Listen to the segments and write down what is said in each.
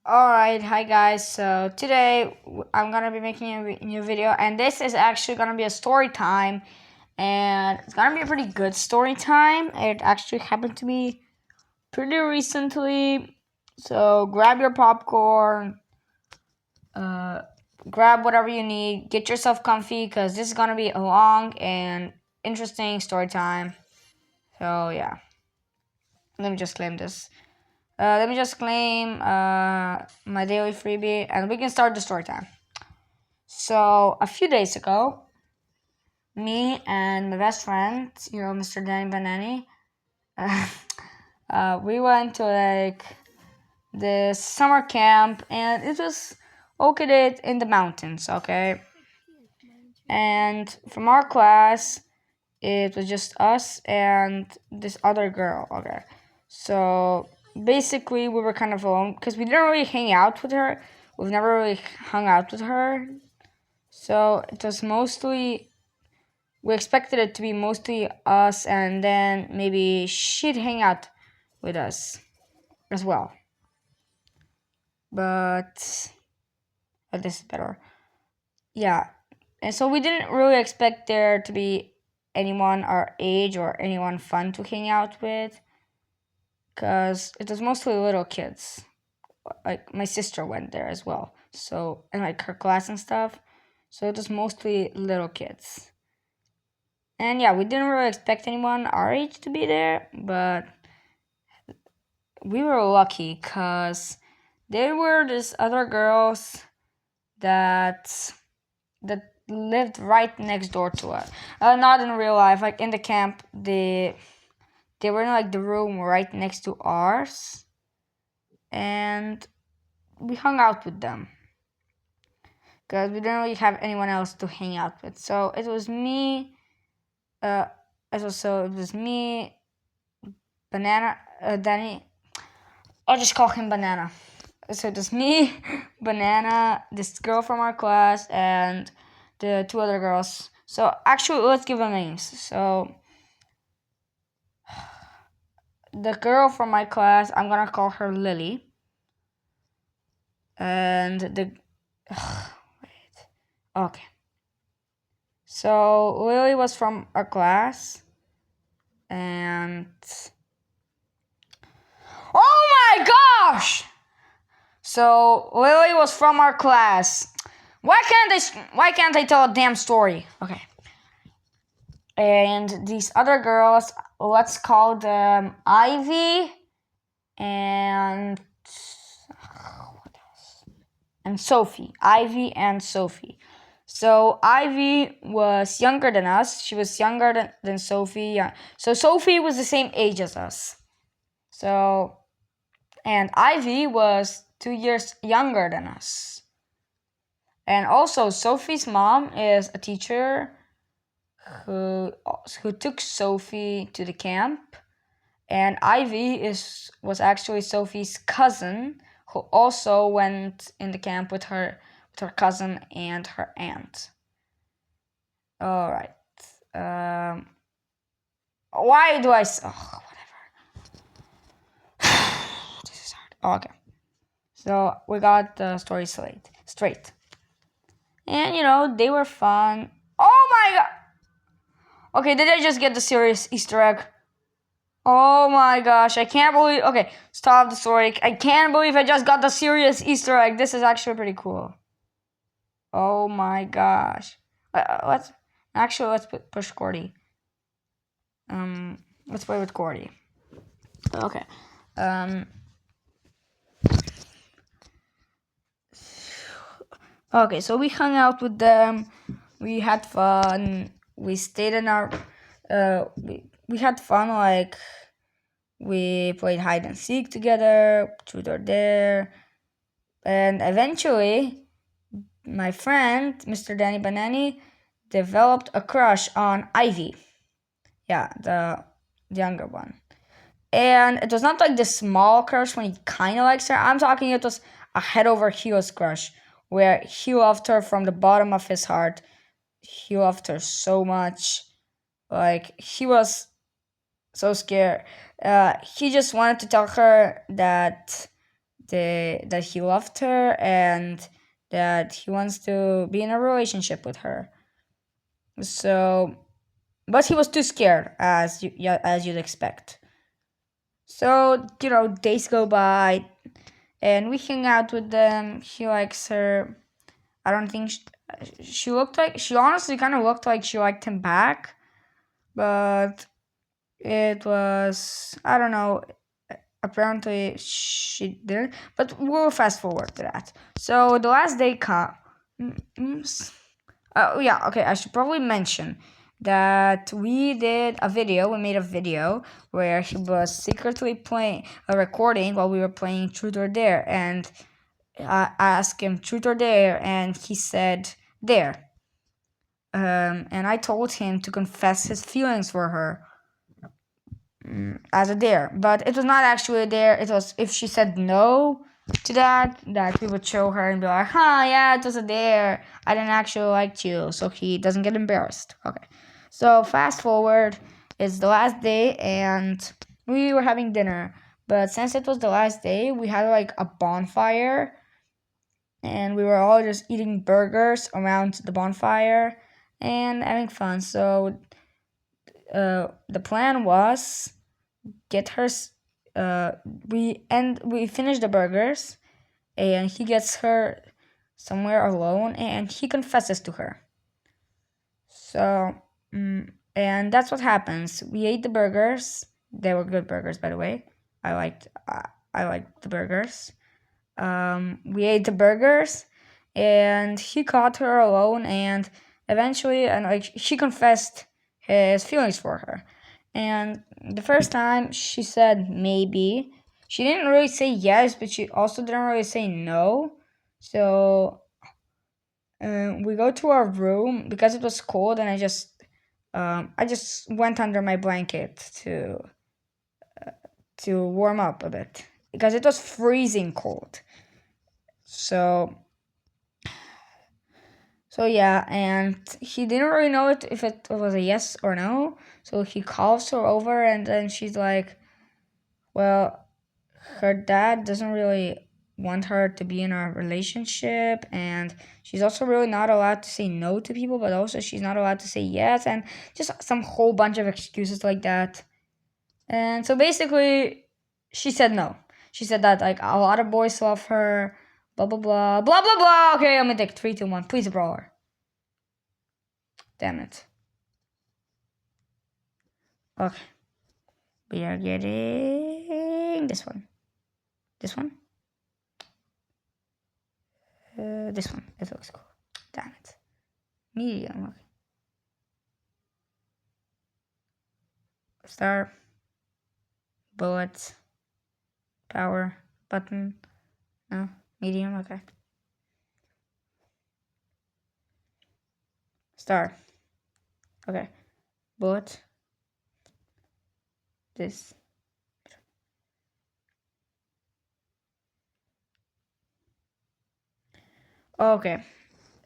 Alright, hi guys. So today I'm gonna be making a new video, and this is actually gonna be a story time, and it's gonna be a pretty good story time. It actually happened to me pretty recently. So grab your popcorn, uh, grab whatever you need, get yourself comfy, because this is gonna be a long and interesting story time. So yeah, let me just claim this. Let me just claim my daily freebie, and we can start the story time. So a few days ago, me and my best friend, Mr. Danny Banani, uh, we went to this summer camp, and it was located in the mountains. Okay, and from our class, it was just us and this other girl. Okay, so basically we were kind of alone because we didn't really hang out with her. We've never really hung out with her, so it was mostly we expected it to be mostly us, and then maybe she'd hang out with us as well. But this is better. Yeah, and so we didn't really expect there to be anyone our age or anyone fun to hang out with, because it was mostly little kids. Like my sister went there as well, so and like her class and stuff. So it was mostly little kids. And yeah, we didn't really expect anyone our age to be there, but we were lucky because there were these other girls that lived right next door to us. Not in real life, like in the camp. They were in like the room right next to ours, and we hung out with them because we didn't really have anyone else to hang out with. So it was me. Uh, it was me, Banana, Danny. I'll just call him Banana. So it was me, Banana, this girl from our class, and the two other girls. So actually, let's give them names. So the girl from my class, I'm gonna call her Lily, and wait, okay. So Lily was from our class, and oh my gosh! So Lily was from our class. Why can't they tell a damn story? Okay. And these other girls, let's call them Ivy and Sophie. Ivy and Sophie. So Ivy was younger than us. She was younger than Sophie. Yeah. So Sophie was the same age as us. So, and Ivy was 2 years younger than us. And also Sophie's mom is a teacher who took Sophie to the camp. And Ivy was actually Sophie's cousin, who also went in the camp with her cousin and her aunt. All right. Why do I? Whatever. This is hard. Oh, okay. So we got the story straight, and they were fun. Oh my god. Okay, did I just get the serious Easter egg? Oh my gosh, I can't believe. Okay, stop the story. I can't believe I just got the serious Easter egg. This is actually pretty cool. Oh my gosh. Let's push Cordy. Let's play with Cordy. Okay. Okay, so we hung out with them. We had fun. We stayed in our. We had fun. Like we played hide and seek together, truth or dare, and eventually, my friend Mr. Danny Banani developed a crush on Ivy. Yeah, the younger one. And it was not like this small crush when he kind of likes her. I'm talking it was a head over heels crush where he loved her from the bottom of his heart. He loved her so much. Like, he was so scared. He just wanted to tell her that that he loved her and that he wants to be in a relationship with her. So, but he was too scared, as you'd expect. So days go by, and we hang out with them. He likes her. I don't think she honestly kind of looked like she liked him back, but it was, I don't know. Apparently she didn't. But we'll fast forward to that. So the last day comes. Oh yeah, okay. I should probably mention that we did a video. We made a video where he was secretly playing a recording while we were playing Truth or Dare, and I asked him Truth or Dare, and he said Dare. And I told him to confess his feelings for her as a dare, but it was not actually a dare. It was if she said no to that we would show her and be like, "Huh, yeah, it was a dare. I didn't actually like you," so he doesn't get embarrassed. Okay, so fast forward, it's the last day and we were having dinner, but since it was the last day, we had like a bonfire and we were all just eating burgers around the bonfire and having fun. So the plan was get her. We finish the burgers, and he gets her somewhere alone, and he confesses to her. So, and that's what happens. We ate the burgers. They were good burgers, by the way. I liked the burgers. We ate the burgers, and he caught her alone, and eventually, and like she confessed his feelings for her. And the first time she said maybe. She didn't really say yes, but she also didn't really say no. So we go to our room because it was cold, and I just went under my blanket to warm up a bit because it was freezing cold. So yeah, and he didn't really know if it was a yes or no. So he calls her over, and then she's like, "Well, her dad doesn't really want her to be in a relationship, and she's also really not allowed to say no to people, but also she's not allowed to say yes, and just some whole bunch of excuses like that." And so basically, she said no. She said that like a lot of boys love her, blah blah blah blah blah blah. Okay, I'm gonna take 3, 2, 1. Please, brawler. Damn it. Okay, we are getting this one. This one. This one. It looks cool. Damn it. Medium. Okay. Star. Bullet. Power. Button. No. Medium. Okay. Star. Okay. Bullet. This. Okay.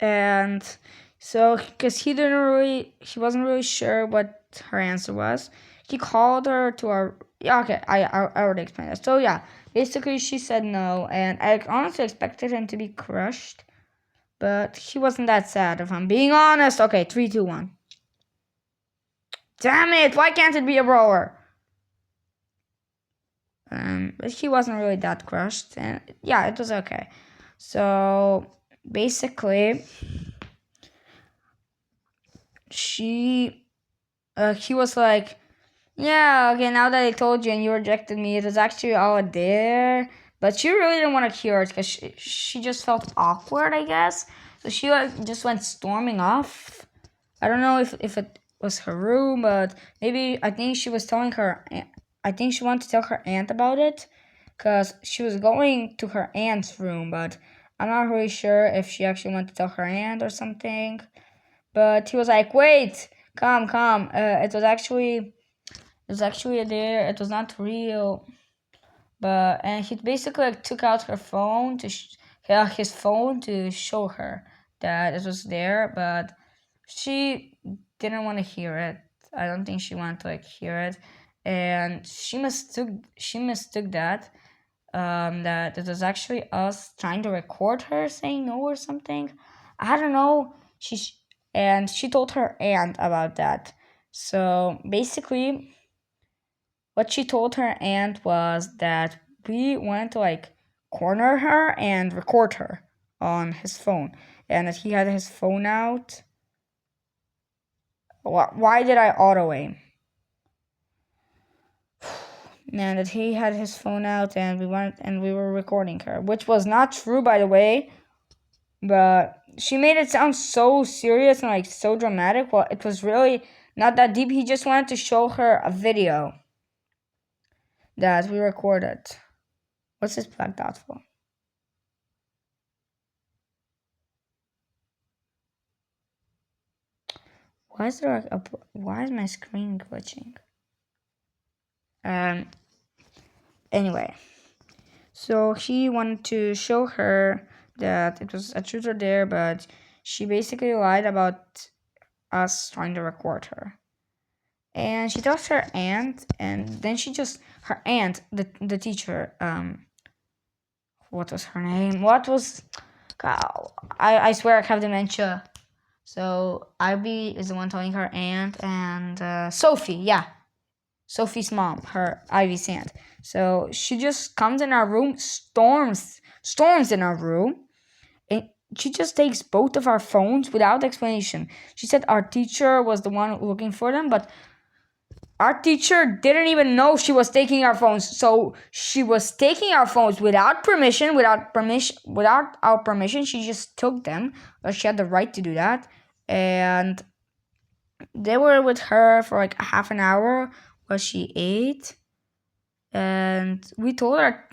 And so, because he wasn't really sure what her answer was, he called her to our. Yeah, okay, I already explained that. So yeah, basically she said no, and I honestly expected him to be crushed, but he wasn't that sad. If I'm being honest, okay, 3, 2, 1. Damn it! Why can't it be a brawler? But he wasn't really that crushed, and yeah, it was okay. So basically, he was like, yeah, okay, now that I told you and you rejected me, it was actually all there. But she really didn't want to hear it because she just felt awkward, I guess. So she like just went storming off. I don't know if it was her room, but maybe I think she was telling her. I think she wanted to tell her aunt about it because she was going to her aunt's room, but I'm not really sure if she actually wanted to tell her aunt or something. But he was like, "Wait, come, come. It was actually there. It was not real." But and he basically like, took out her phone his phone to show her that it was there, but she didn't want to hear it. I don't think she wanted to like hear it, and she mistook that that it was actually us trying to record her saying no or something. I don't know. And she told her aunt about that. So basically, what she told her aunt was that we wanted to like corner her and record her on his phone, and that he had his phone out. Why did I auto aim? And that he had his phone out and we were recording her, which was not true, by the way. But she made it sound so serious and like so dramatic. Well, it was really not that deep. He just wanted to show her a video that we recorded. What's this black dot for? Why is there why is my screen glitching? Anyway, so he wanted to show her that it was a shooter there, but she basically lied about us trying to record her. And she tells her aunt, and then her aunt, the teacher, what was her name? God, I swear I have dementia. So Ivy is the one telling her aunt, and Sophie, yeah. Sophie's mom, her Ivy's aunt. So she just comes in our room, storms in our room, and she just takes both of our phones without explanation. She said our teacher was the one looking for them, but our teacher didn't even know she was taking our phones. So she was taking our phones without our permission. She just took them, but she had the right to do that. And they were with her for like a half an hour while she ate. And we told our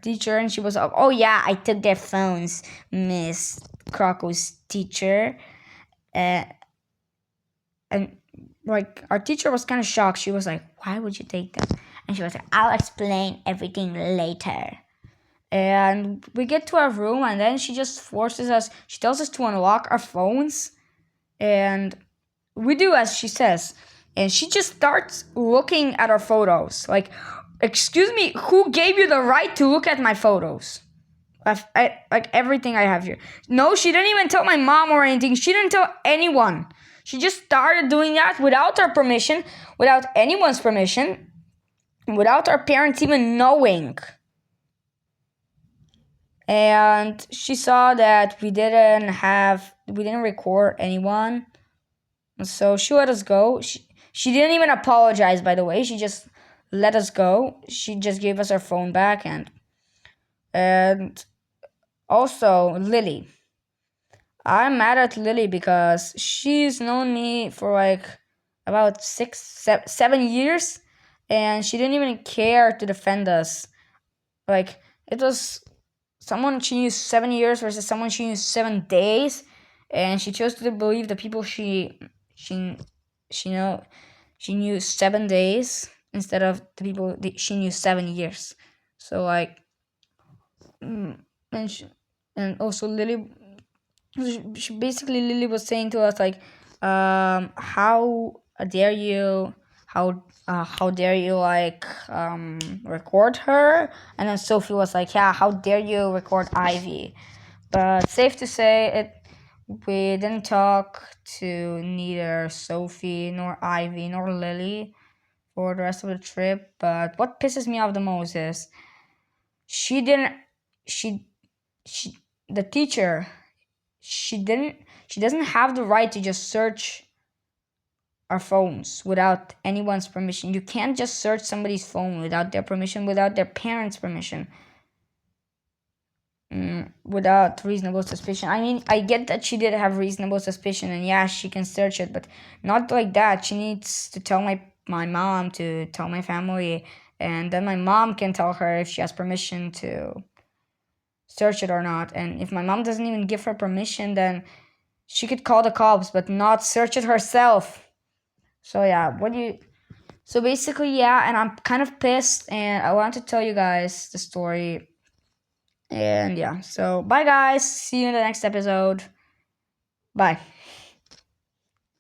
teacher, and she was like, "Oh yeah, I took their phones, Miss Krako's teacher." And like our teacher was kind of shocked. She was like, "Why would you take them?" And she was like, "I'll explain everything later." And we get to our room, and then she just forces us. She tells us to unlock our phones, and we do as she says. And she just starts looking at our photos. Like, excuse me, who gave you the right to look at my photos? Like everything I have here. No, she didn't even tell my mom or anything. She didn't tell anyone. She just started doing that without our permission, without anyone's permission, without our parents even knowing. And she saw that we didn't record anyone. So she let us go. She didn't even apologize, by the way. She just let us go. She just gave us our phone back, and also Lily. I'm mad at Lily because she's known me for like about 7 years, and she didn't even care to defend us. Like, it was someone she knew 7 years versus someone she knew 7 days, and she chose to believe the people she knew 7 days instead of the people she knew 7 years. So like, and also Lily, Lily was saying to us like, how dare you, how dare you like record her? And then Sophie was like, yeah, how dare you record Ivy? But safe to say, we didn't talk to neither Sophie nor Ivy nor Lily for the rest of the trip. But what pisses me off the most is the teacher, she doesn't have the right to just search our phones without anyone's permission. You can't just search somebody's phone without their permission, without their parents' permission, without reasonable suspicion. I mean, I get that she did have reasonable suspicion, and yeah, she can search it, but not like that. She needs to tell my mom, to tell my family, and then my mom can tell her if she has permission to search it or not. And if my mom doesn't even give her permission, then she could call the cops, but not search it herself. So yeah, so basically, yeah, and I'm kind of pissed, and I want to tell you guys the story. And yeah, so bye guys, see you in the next episode. Bye.